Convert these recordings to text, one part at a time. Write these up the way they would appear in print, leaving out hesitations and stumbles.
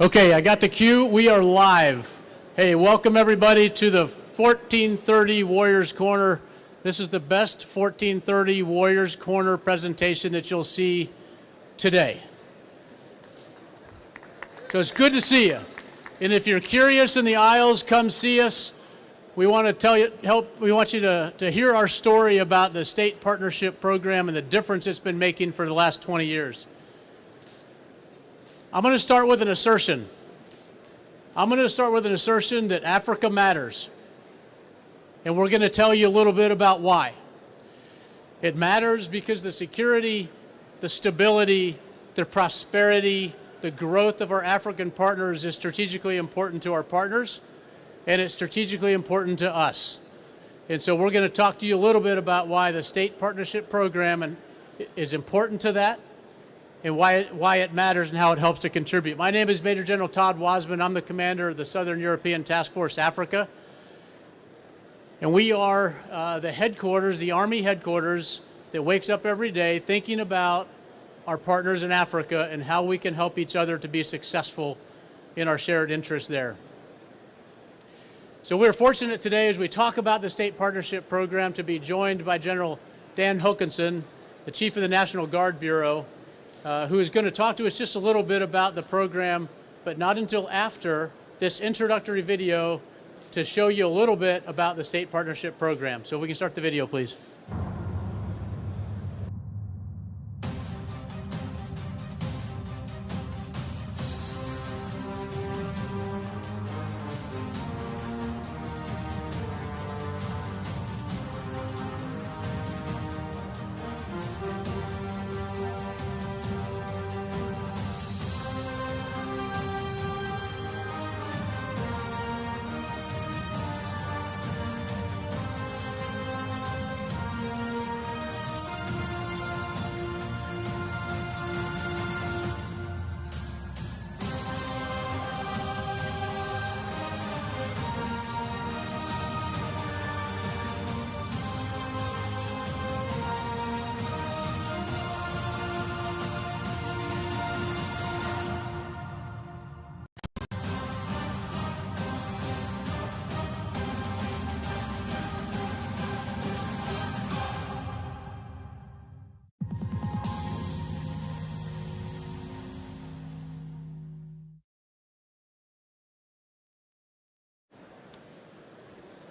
Okay, I got the cue. We are live. Hey, welcome everybody to the 1430 Warriors Corner. This is the best 1430 Warriors Corner presentation that you'll see today. So it's good to see you. And if you're curious in the aisles, come see us. We want to tell you, we want you to hear our story about the state partnership program and the difference it's been making for the last 20 years. I'm going to start with an assertion. I'm going to start with an assertion that Africa matters. And we're going to tell you a little bit about why. It matters because the security, the stability, the prosperity, the growth of our African partners is strategically important to our partners, and it's strategically important to us. And so we're going to talk to you a little bit about why the state partnership program is important to that, and why it matters and how it helps to contribute. My name is Major General Todd Wasmund. I'm the commander of the Southern European Task Force Africa. And we are the headquarters, the Army headquarters that wakes up every day thinking about our partners in Africa and how we can help each other to be successful in our shared interests there. So we're fortunate today as we talk about the state partnership program to be joined by General Dan Hokanson, the Chief of the National Guard Bureau, who is going to talk to us just a little bit about the program, but not until after this introductory video to show you a little bit about the state partnership program. So we can start the video, please.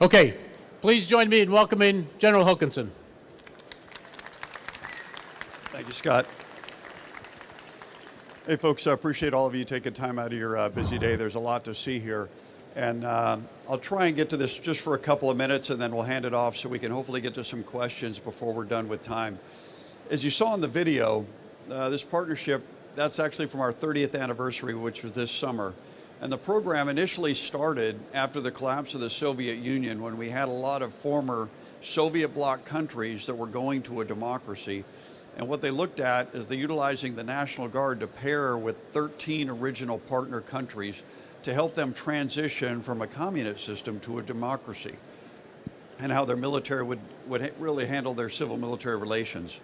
Okay, please join me in welcoming General Hokanson. Thank you, Scott. Hey, folks, I appreciate all of you taking time out of your busy day. There's a lot to see here. And I'll try and get to this just for a couple of minutes, and then we'll hand it off so we can hopefully get to some questions before we're done with time. As you saw in the video, this partnership, that's actually from our 30th anniversary, which was this summer. And the program initially started after the collapse of the Soviet Union, when we had a lot of former Soviet bloc countries that were going to a democracy. And what they looked at is they utilizing the National Guard to pair with 13 original partner countries to help them transition from a communist system to a democracy, and how their military would really handle their civil military relations.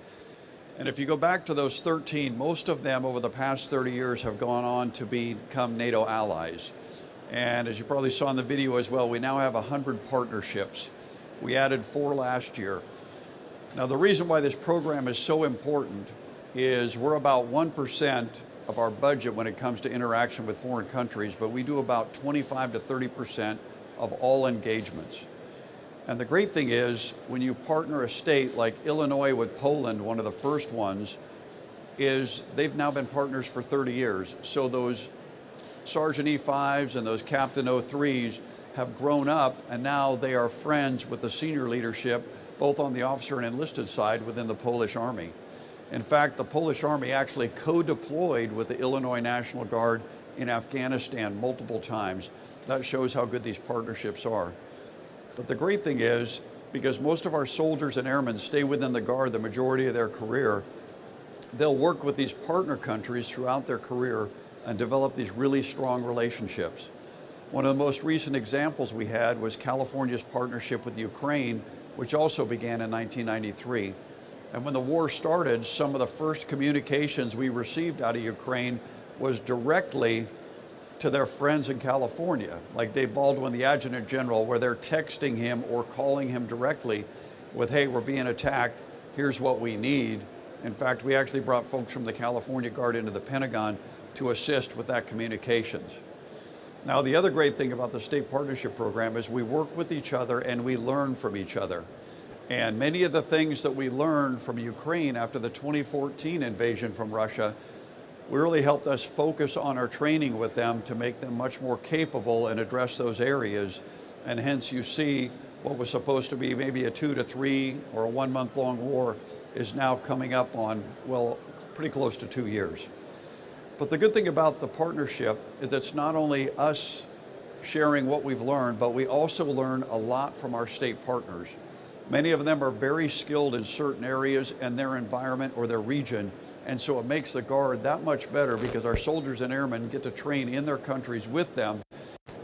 And if you go back to those 13, most of them over the past 30 years have gone on to become NATO allies. And as you probably saw in the video as well, we now have 100 partnerships. We added 4 last year. Now, the reason why this program is so important is we're about 1% of our budget when it comes to interaction with foreign countries, but we do about 25 to 30% of all engagements. And the great thing is, when you partner a state like Illinois with Poland, one of the first ones, is they've now been partners for 30 years. So those Sergeant E5s and those Captain O3s have grown up, and now they are friends with the senior leadership, both on the officer and enlisted side within the Polish Army. In fact, the Polish Army actually co-deployed with the Illinois National Guard in Afghanistan multiple times. That shows how good these partnerships are. But the great thing is, because most of our soldiers and airmen stay within the Guard the majority of their career, they'll work with these partner countries throughout their career and develop these really strong relationships. One of the most recent examples we had was California's partnership with Ukraine, which also began in 1993. And when the war started, some of the first communications we received out of Ukraine was directly to their friends in California, like Dave Baldwin, the Adjutant General, where they're texting him or calling him directly with, hey, we're being attacked, here's what we need. In fact, we actually brought folks from the California Guard into the Pentagon to assist with that communications. Now, the other great thing about the State Partnership Program is we work with each other and we learn from each other. And many of the things that we learned from Ukraine after the 2014 invasion from Russia really helped us focus on our training with them to make them much more capable and address those areas. And hence you see what was supposed to be maybe a 2 to 3 or a 1 month long war is now coming up on, well, pretty close to 2 years. But the good thing about the partnership is it's not only us sharing what we've learned, but we also learn a lot from our state partners. Many of them are very skilled in certain areas and their environment or their region. And so it makes the Guard that much better because our soldiers and airmen get to train in their countries with them,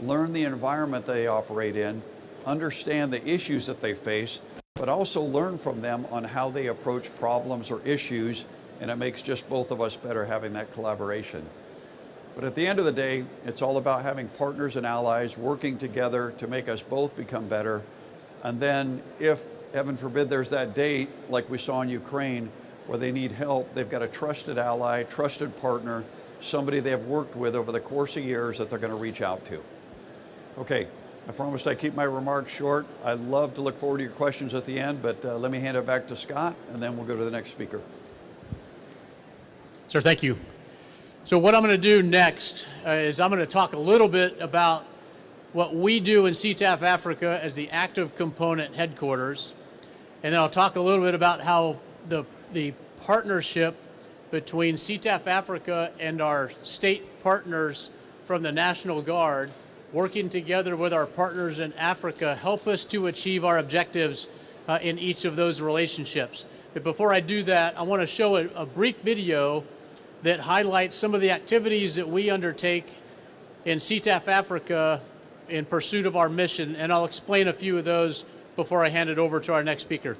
learn the environment they operate in, understand the issues that they face, but also learn from them on how they approach problems or issues, and it makes just both of us better having that collaboration. But at the end of the day, it's all about having partners and allies working together to make us both become better. And then if, heaven forbid, there's that date, like we saw in Ukraine, where they need help, they've got a trusted ally, trusted partner, somebody they've worked with over the course of years that they're going to reach out to. Okay, I promised I'd keep my remarks short. I'd love to look forward to your questions at the end, but let me hand it back to Scott, and then we'll go to the next speaker. Sir, thank you. So what I'm going to do next is I'm going to talk a little bit about what we do in SETAF Africa as the active component headquarters, and then I'll talk a little bit about how the partnership between SETAF Africa and our state partners from the National Guard, working together with our partners in Africa, help us to achieve our objectives in each of those relationships. But before I do that, I want to show a brief video that highlights some of the activities that we undertake in SETAF Africa in pursuit of our mission, and I'll explain a few of those before I hand it over to our next speaker.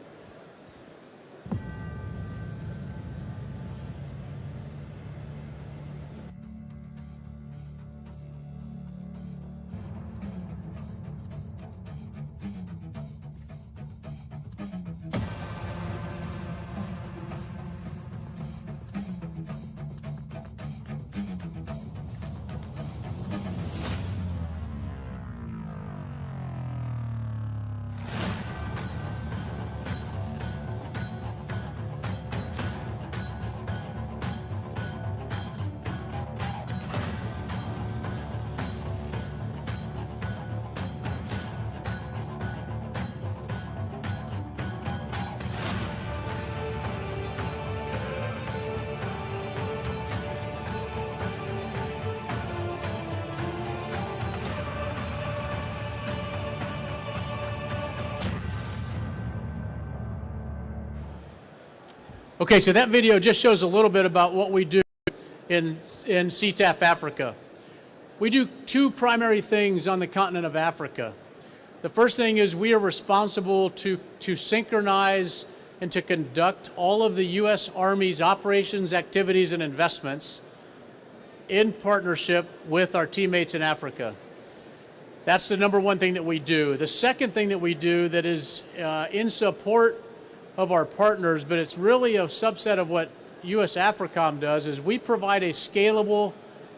Okay, so that video just shows a little bit about what we do in SETAF Africa. We do two primary things on the continent of Africa. The first thing is we are responsible to synchronize and to conduct all of the U.S. Army's operations, activities, and investments in partnership with our teammates in Africa. That's the number one thing that we do. The second thing that we do that is in support of our partners, but it's really a subset of what U.S. AFRICOM does, is we provide a scalable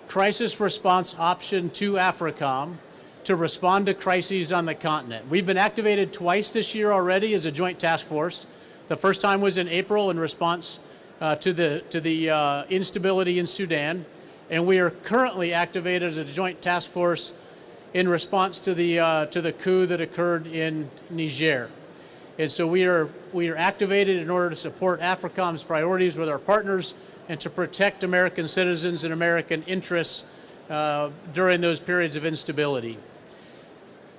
crisis response option to AFRICOM to respond to crises on the continent. We've been activated twice this year already as a joint task force. The first time was in April in response to the instability in Sudan, and we are currently activated as a joint task force in response to the coup that occurred in Niger. And so we are activated in order to support AFRICOM's priorities with our partners and to protect American citizens and American interests during those periods of instability.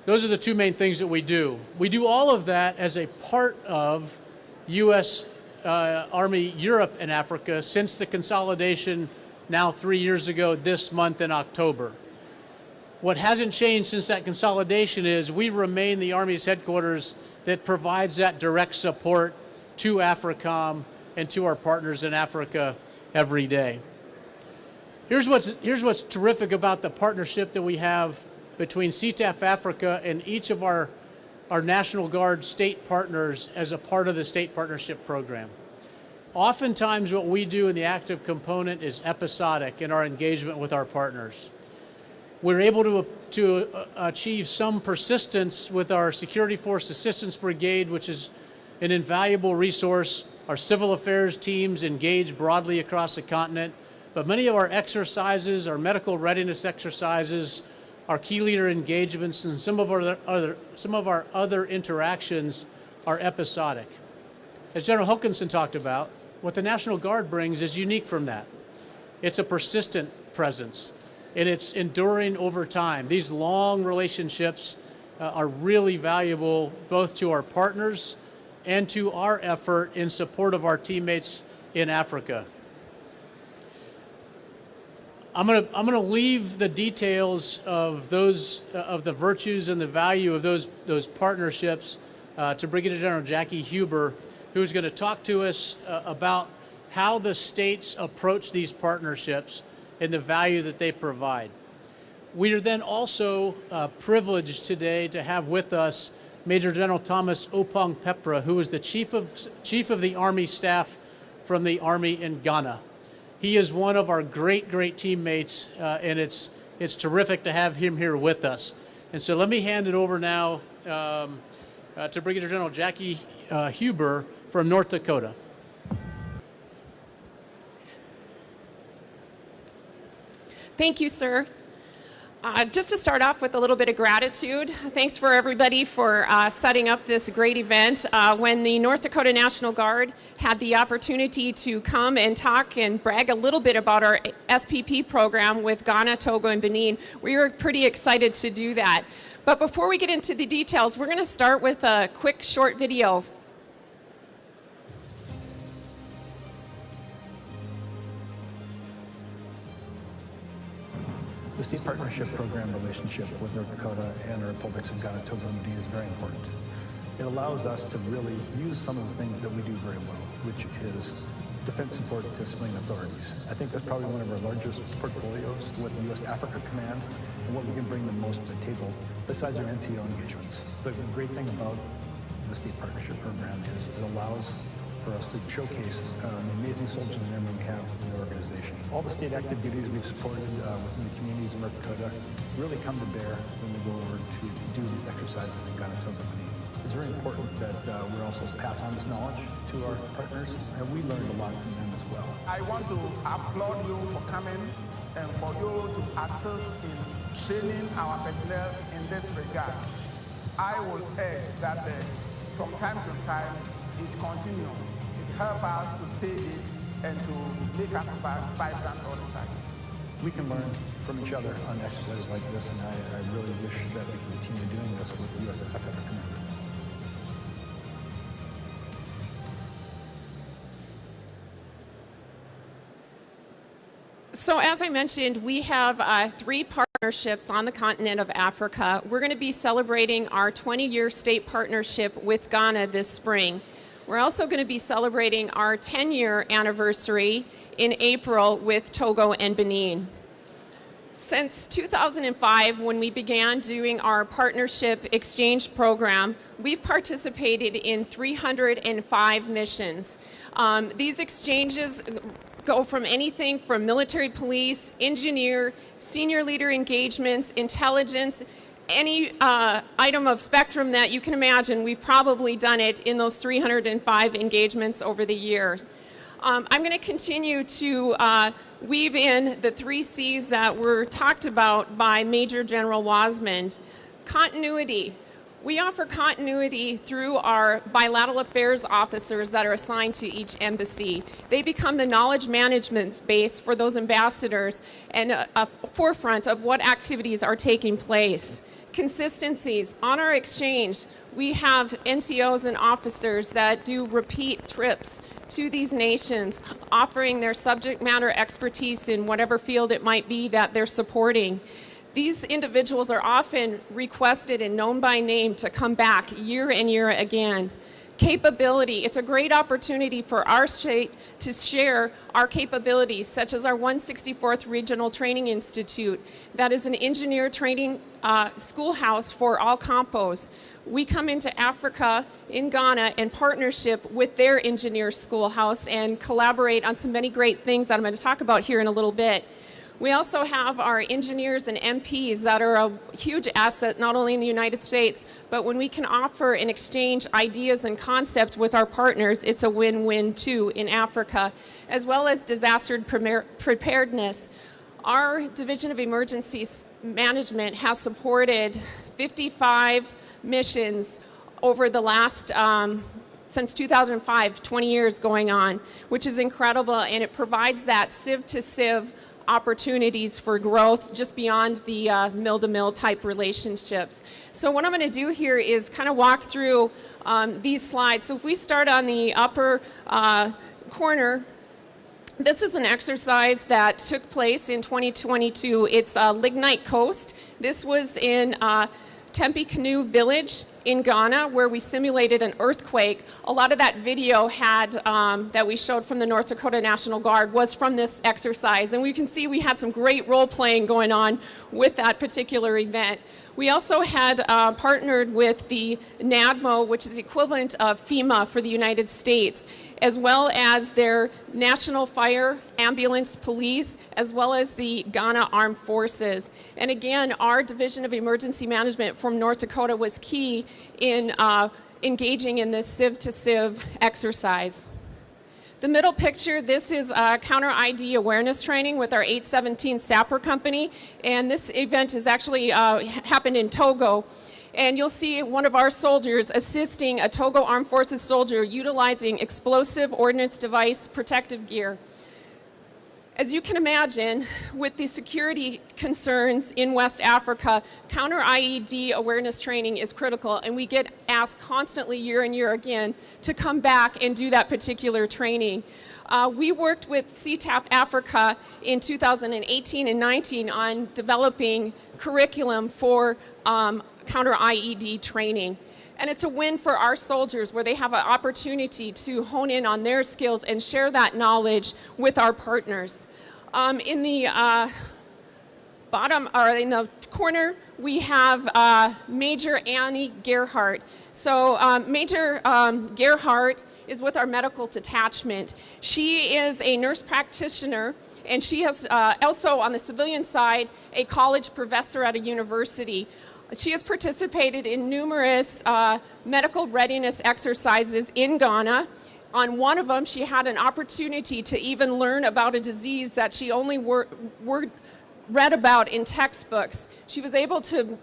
Those are the two main things that we do. We do all of that as a part of U.S. Army Europe and Africa since the consolidation now 3 years ago this month in October. What hasn't changed since that consolidation is we remain the Army's headquarters that provides that direct support to AFRICOM and to our partners in Africa every day. Here's what's terrific about the partnership that we have between SETAF Africa and each of our National Guard state partners as a part of the state partnership program. Oftentimes what we do in the active component is episodic in our engagement with our partners. We're able to achieve some persistence with our Security Force Assistance Brigade, which is an invaluable resource. Our civil affairs teams engage broadly across the continent, but many of our exercises, our medical readiness exercises, our key leader engagements, and some of our other interactions are episodic. As General Hokanson talked about, what the National Guard brings is unique from that. It's a persistent presence, and it's enduring over time. These long relationships are really valuable both to our partners and to our effort in support of our teammates in Africa. I'm gonna leave the details of those of the virtues and the value of those partnerships to Brigadier General Jackie Huber, who's going to talk to us about how the states approach these partnerships and the value that they provide. We are then also privileged today to have with us Major General Thomas Oppong-Peprah, who is the Chief of the Army Staff from the Army in Ghana. He is one of our great teammates, and it's terrific to have him here with us. And so let me hand it over now to Brigadier General Jackie Huber from North Dakota. Thank you, sir. Just to start off with a little bit of gratitude, thanks for everybody for setting up this great event. When the North Dakota National Guard had the opportunity to come and talk and brag a little bit about our SPP program with Ghana, Togo, and Benin, we were pretty excited to do that. But before we get into the details, we're going to start with a quick short video. The state partnership program relationship with North Dakota and the republics of Ghana, Togo, and Benin is very important. It allows us to really use some of the things that we do very well, which is defense support to civilian authorities. I think that's probably one of our largest portfolios with the U.S. Africa Command and what we can bring the most to the table, besides our NCO engagements. The great thing about the state partnership program is it allows for us to showcase the amazing soldiers and airmen we have in the organization. All the state active duties we've supported within the communities of North Dakota really come to bear when we go over to do these exercises in Ghana, Togo, and Benin. It's very important that we also pass on this knowledge to our partners, and we learned a lot from them as well. I want to applaud you for coming and for you to assist in training our personnel in this regard. I will urge that from time to time it continues. It helps us to stage it and to make us vibrant all the time. We can learn from each other on exercises like this, and I really wish that we can continue doing this with the U.S. Africa Command. So as I mentioned, we have 3 partnerships on the continent of Africa. We're going to be celebrating our 20-year state partnership with Ghana this spring. We're also going to be celebrating our 10-year anniversary in April with Togo and Benin. Since 2005, when we began doing our partnership exchange program, we've participated in 305 missions. These exchanges go from anything from military police, engineer, senior leader engagements, intelligence, any item of spectrum that you can imagine. We've probably done it in those 305 engagements over the years. I'm going to continue to weave in the 3 C's that were talked about by Major General Wasmund. Continuity. We offer continuity through our bilateral affairs officers that are assigned to each embassy. They become the knowledge management base for those ambassadors and a forefront of what activities are taking place. Consistencies. On our exchange, we have NCOs and officers that do repeat trips to these nations, offering their subject matter expertise in whatever field it might be that they're supporting. These individuals are often requested and known by name to come back year and year again. Capability. It's a great opportunity for our state to share our capabilities, such as our 164th Regional Training Institute. That is an engineer training schoolhouse for all compos. We come into Africa in Ghana in partnership with their engineer schoolhouse and collaborate on some many great things that I'm going to talk about here in a little bit. We also have our engineers and MPs that are a huge asset, not only in the United States, but when we can offer and exchange ideas and concepts with our partners, it's a win-win too in Africa, as well as disaster preparedness. Our Division of Emergency Management has supported 55 missions over the last since 2005, 20 years going on, which is incredible, and it provides that civ-to-civ opportunities for growth just beyond the mill-to-mill type relationships. So what I'm going to do here is kind of walk through these slides. So if we start on the upper corner, this is an exercise that took place in 2022. It's Lignite Coast. This was in Tempe Canoe Village in Ghana, where we simulated an earthquake. A lot of that video had that we showed from the North Dakota National Guard was from this exercise, and we can see we had some great role playing going on with that particular event. We also had partnered with the NADMO, which is the equivalent of FEMA for the United States, as well as their National Fire, Ambulance, Police, as well as the Ghana Armed Forces. And again, our Division of Emergency Management from North Dakota was key in engaging in this civ-to-civ exercise. The middle picture, this is counter-ID awareness training with our 817 Sapper Company, and this event has actually happened in Togo. And you'll see one of our soldiers assisting a Togo Armed Forces soldier utilizing explosive ordnance device protective gear. As you can imagine, with the security concerns in West Africa, counter-IED awareness training is critical, and we get asked constantly year and year again to come back and do that particular training. We worked with SETAF Africa in 2018 and 19 on developing curriculum for counter-IED training. And it's a win for our soldiers where they have an opportunity to hone in on their skills and share that knowledge with our partners. In the bottom, or in the corner, we have Major Annie Gerhardt. So Major Gerhardt is with our medical detachment. She is a nurse practitioner, and she has also on the civilian side a college professor at a university. She has participated in numerous medical readiness exercises in Ghana. On one of them, she had an opportunity to even learn about a disease that she only read about in textbooks. She was able to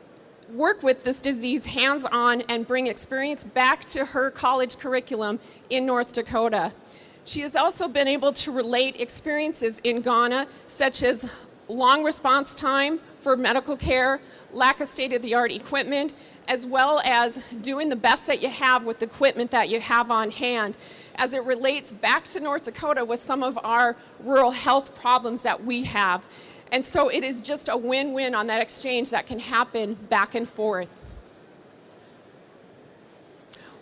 work with this disease hands-on and bring experience back to her college curriculum in North Dakota. She has also been able to relate experiences in Ghana, such as long response time for medical care, lack of state-of-the-art equipment, as well as doing the best that you have with the equipment that you have on hand, as it relates back to North Dakota with some of our rural health problems that we have. And so it is just a win-win on that exchange that can happen back and forth.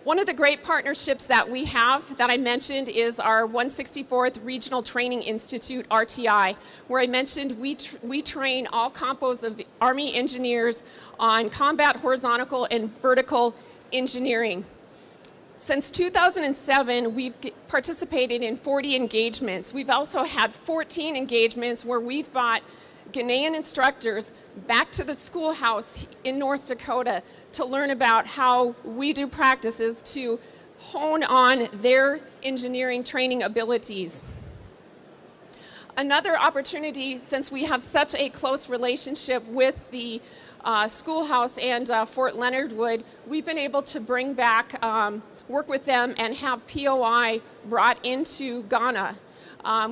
One of the great partnerships that we have that I mentioned is our 164th Regional Training Institute, RTI, where I mentioned we train all compos of Army engineers on combat horizontal and vertical engineering. Since 2007, we've participated in 40 engagements. We've also had 14 engagements where we've brought Ghanaian instructors back to the schoolhouse in North Dakota to learn about how we do practices to hone on their engineering training abilities. Another opportunity, since we have such a close relationship with the schoolhouse and Fort Leonard Wood, we've been able to bring back, work with them and have POI brought into Ghana.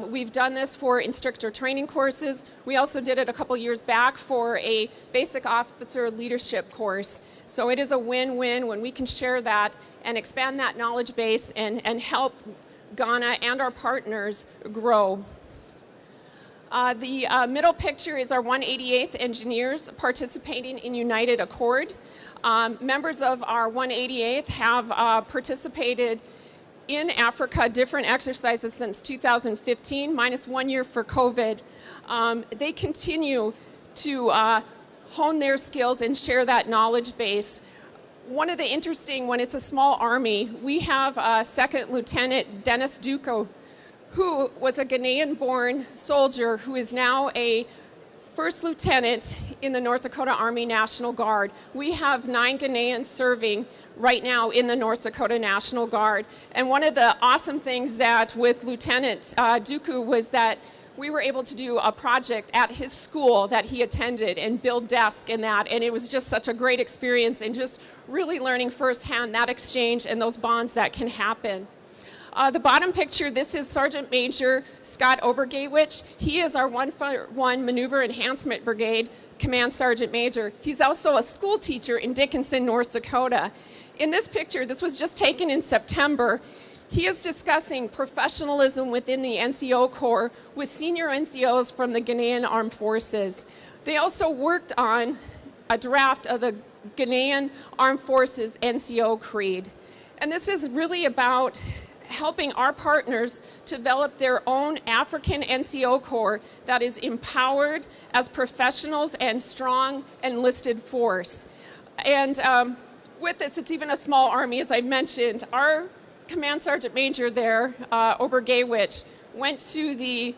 We've done this for instructor training courses. We also did it a couple years back for a basic officer leadership course. So it is a win-win when we can share that and expand that knowledge base and help Ghana and our partners grow. The middle picture is our 188th engineers participating in United Accord. Members of our 188th have participated in Africa, different exercises since 2015, minus 1 year for COVID. They continue to hone their skills and share that knowledge base. One of the interesting, when it's a small army, we have Second Lieutenant Dennis Duco, who was a Ghanaian-born soldier who is now a First Lieutenant in the North Dakota Army National Guard. We have 9 Ghanaians serving right now in the North Dakota National Guard. And one of the awesome things that with Lieutenant Duku was that we were able to do a project at his school that he attended and build desks and that. And it was just such a great experience and just really learning firsthand that exchange and those bonds that can happen. The bottom picture, this is Sergeant Major Scott Obergewich. He is our 141 Maneuver Enhancement Brigade Command Sergeant Major. He's also a school teacher in Dickinson, North Dakota. In this picture, this was just taken in September, he is discussing professionalism within the NCO Corps with senior NCOs from the Ghanaian Armed Forces. They also worked on a draft of the Ghanaian Armed Forces NCO Creed. And this is really about helping our partners develop their own African NCO Corps that is empowered as professionals and strong enlisted force. And with this, it's even a small army, as I mentioned. Our Command Sergeant Major there, Obergewich, went to the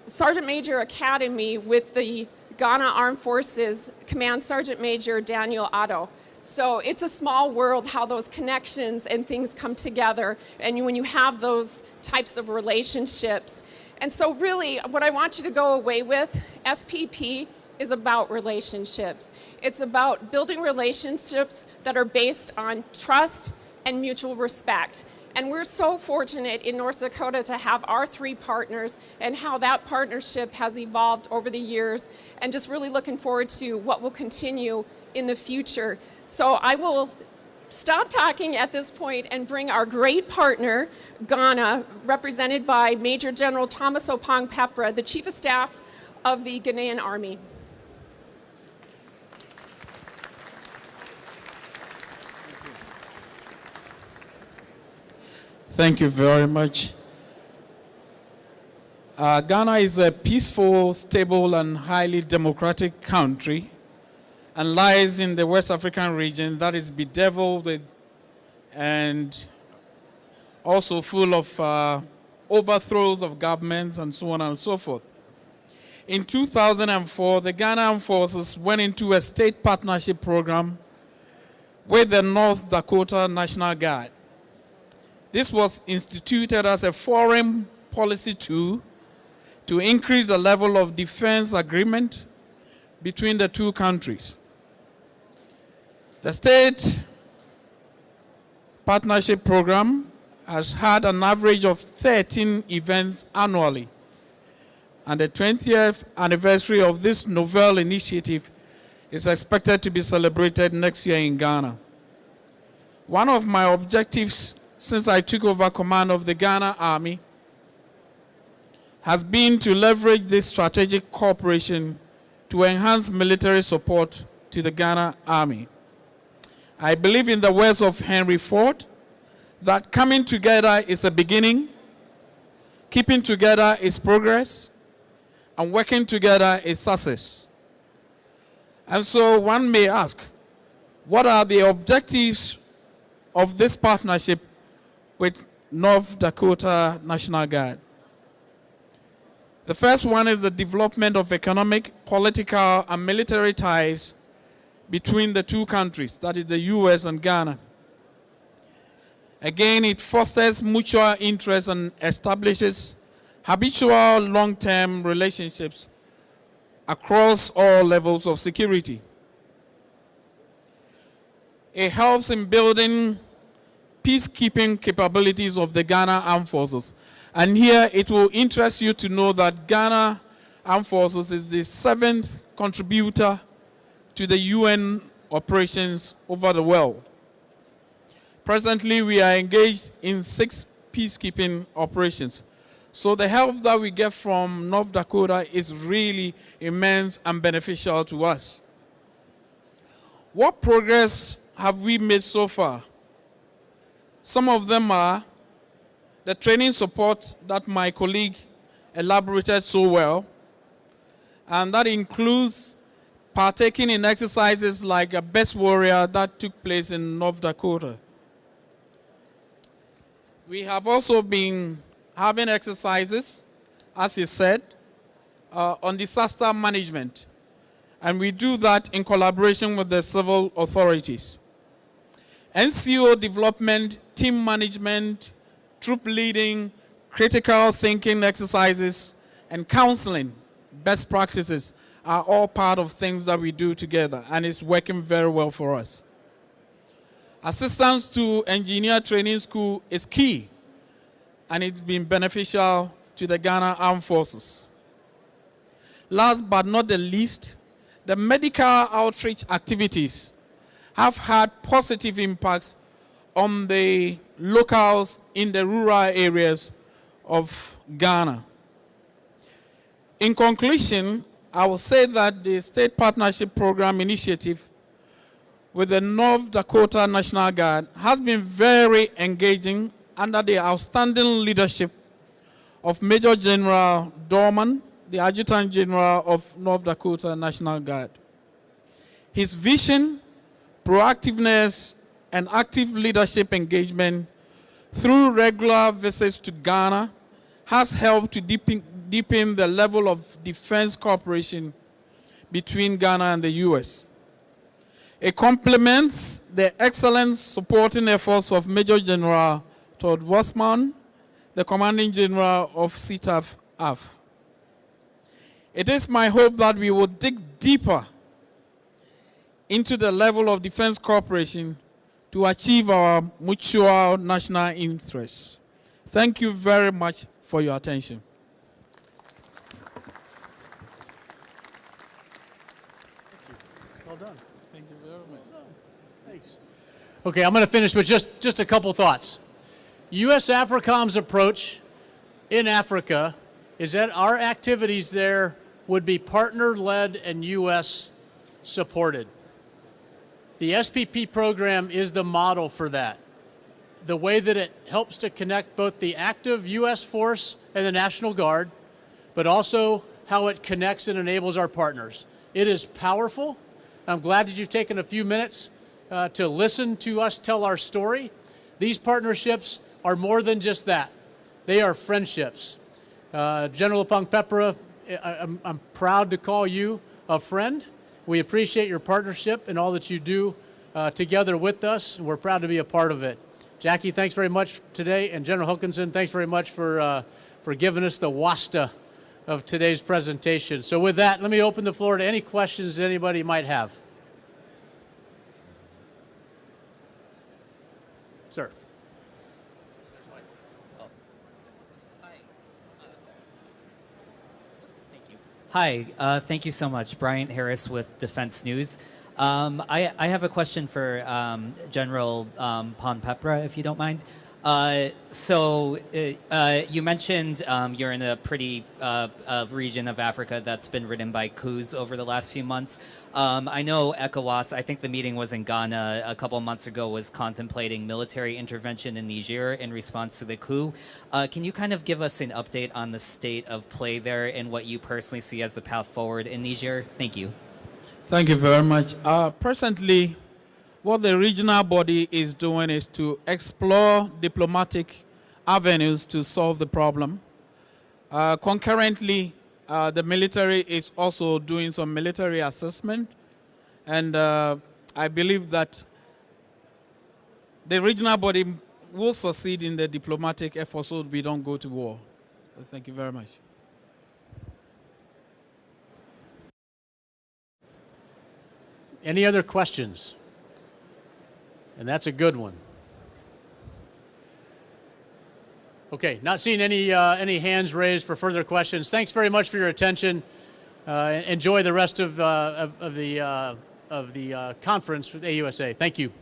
Sergeant Major Academy with the Ghana Armed Forces Command Sergeant Major Daniel Otto. So it's a small world how those connections and things come together and when you have those types of relationships. And so really what I want you to go away with, SPP is about relationships. It's about building relationships that are based on trust and mutual respect. And we're so fortunate in North Dakota to have our 3 partners and how that partnership has evolved over the years and just really looking forward to what will continue in the future. So I will stop talking at this point and bring our great partner, Ghana, represented by Major General Thomas Oppong-Peprah, the Chief of Staff of the Ghanaian Army. Thank you very much. Ghana is a peaceful, stable, and highly democratic country and lies in the West African region that is bedeviled with and also full of overthrows of governments and so on and so forth. In 2004, the Ghana Armed Forces went into a state partnership program with the North Dakota National Guard. This was instituted as a foreign policy tool to increase the level of defense agreement between the 2 countries. The state partnership program has had an average of 13 events annually, and the 20th anniversary of this novel initiative is expected to be celebrated next year in Ghana. One of my objectives since I took over command of the Ghana Army has been to leverage this strategic cooperation to enhance military support to the Ghana Army. I believe in the words of Henry Ford that coming together is a beginning, keeping together is progress, and working together is success. And so one may ask, what are the objectives of this partnership with North Dakota National Guard? The first one is the development of economic, political, and military ties between the 2 countries, that is the U.S. and Ghana. Again, it fosters mutual interest and establishes habitual long-term relationships across all levels of security. It helps in building peacekeeping capabilities of the Ghana Armed Forces. And here it will interest you to know that Ghana Armed Forces is the 7th contributor to the UN operations over the world. Presently, we are engaged in 6 peacekeeping operations. So the help that we get from North Dakota is really immense and beneficial to us. What progress have we made so far? Some of them are the training support that my colleague elaborated so well, and that includes partaking in exercises like a Best Warrior that took place in North Dakota. We have also been having exercises, as he said, on disaster management, and we do that in collaboration with the civil authorities. NCO development, team management, troop leading, critical thinking exercises, and counseling best practices are all part of things that we do together, and it's working very well for us. Assistance to Engineer Training School is key, and it's been beneficial to the Ghana Armed Forces. Last but not the least, the medical outreach activities have had positive impacts on the locals in the rural areas of Ghana. In conclusion, I will say that the State Partnership Program initiative with the North Dakota National Guard has been very engaging under the outstanding leadership of Major General Dohrmann, the Adjutant General of North Dakota National Guard. His vision, proactiveness, and active leadership engagement through regular visits to Ghana has helped to deepen the level of defense cooperation between Ghana and the U.S. It complements the excellent supporting efforts of Major General Todd Wasmund, the Commanding General of SETAF-AF. It is my hope that we will dig deeper into the level of defense cooperation to achieve our mutual national interests. Thank you very much for your attention. Well done. Thank you very much. Thanks. Okay, I'm going to finish with just a couple thoughts. U.S. AFRICOM's approach in Africa is that our activities there would be partner-led and U.S. supported. The SPP program is the model for that. The way that it helps to connect both the active U.S. force and the National Guard, but also how it connects and enables our partners. It is powerful. I'm glad that you've taken a few minutes to listen to us tell our story. These partnerships are more than just that. They are friendships. General Oppong-Peprah, I'm proud to call you a friend. We appreciate your partnership and all that you do together with us, and we're proud to be a part of it. Jackie, thanks very much today, and General Hokanson, thanks very much for giving us the wasta of today's presentation. So with that, let me open the floor to any questions that anybody might have. Sir. Hi, thank you so much. Bryant Harris with Defense News. I have a question for General Oppong-Peprah, if you don't mind. You mentioned you're in a pretty region of Africa that's been ridden by coups over the last few months. I know ECOWAS, I think the meeting was in Ghana a couple of months ago, was contemplating military intervention in Niger in response to the coup. Can you kind of give us an update on the state of play there and what you personally see as the path forward in Niger? Thank you. Thank you very much. Presently, what the regional body is doing is to explore diplomatic avenues to solve the problem. Concurrently, the military is also doing some military assessment, and I believe that the regional body will succeed in the diplomatic effort so we don't go to war. Thank you very much. Any other questions? And that's a good one. Okay, not seeing any hands raised for further questions. Thanks very much for your attention. Enjoy the rest of the conference with AUSA. Thank you.